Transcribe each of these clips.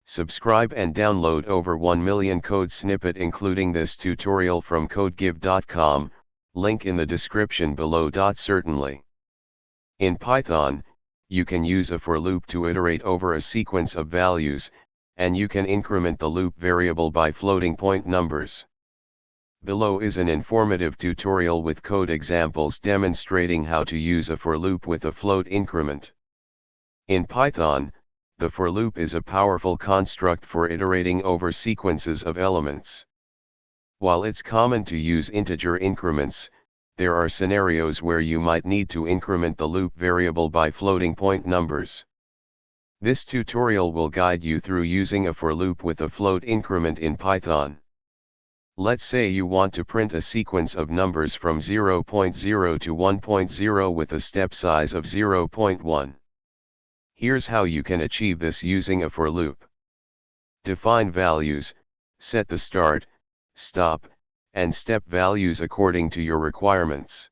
Subscribe and download over 1 million code snippet including this tutorial from codegive.com, link in the description below. Certainly. In Python, you can use a for loop to iterate over a sequence of values, and you can increment the loop variable by floating point numbers. Below is an informative tutorial with code examples demonstrating how to use a for loop with a float increment. In Python, the for loop is a powerful construct for iterating over sequences of elements. While it's common to use integer increments, there are scenarios where you might need to increment the loop variable by floating point numbers. This tutorial will guide you through using a for loop with a float increment in Python. Let's say you want to print a sequence of numbers from 0.0 to 1.0 with a step size of 0.1. Here's how you can achieve this using a for loop. Define values, set the start, stop, and step values according to your requirements.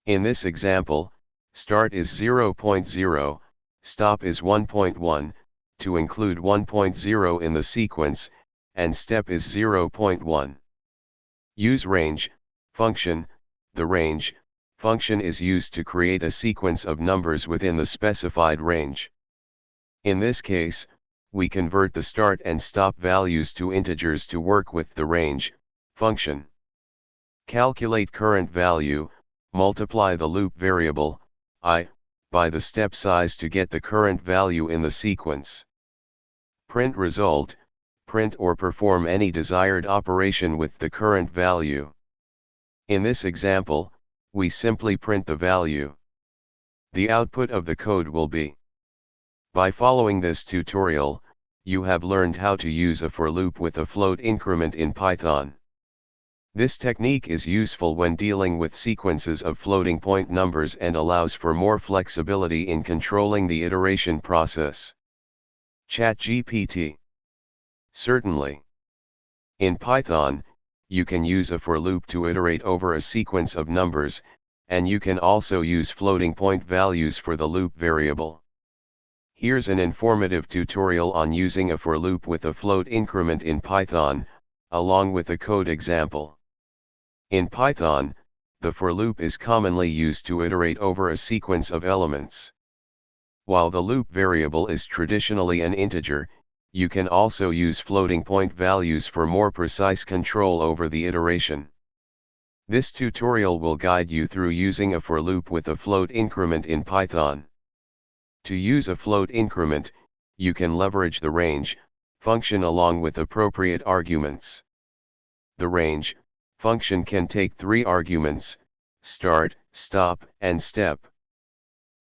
In this example, start is 0.0, stop is 1.1, to include 1.0 in the sequence, and step is 0.1. Use range function. The range function is used to create a sequence of numbers within the specified range. In this case, we convert the start and stop values to integers to work with the range function. Calculate current value, multiply the loop variable, I, by the step size to get the current value in the sequence. Print result, print or perform any desired operation with the current value. In this example, we simply print the value. The output of the code will be. By following this tutorial, you have learned how to use a for loop with a float increment in Python. This technique is useful when dealing with sequences of floating point numbers and allows for more flexibility in controlling the iteration process. ChatGPT. Certainly. In Python, you can use a for loop to iterate over a sequence of numbers, and you can also use floating point values for the loop variable. Here's an informative tutorial on using a for loop with a float increment in Python, along with a code example. In Python, the for loop is commonly used to iterate over a sequence of elements. While the loop variable is traditionally an integer, you can also use floating point values for more precise control over the iteration. This tutorial will guide you through using a for loop with a float increment in Python. To use a float increment, you can leverage the range function along with appropriate arguments. The range function can take 3 arguments: start, stop, and step.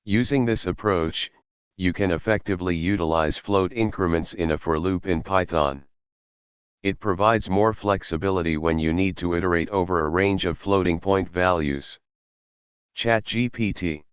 Using this approach, you can effectively utilize float increments in a for loop in Python. It provides more flexibility when you need to iterate over a range of floating point values. ChatGPT.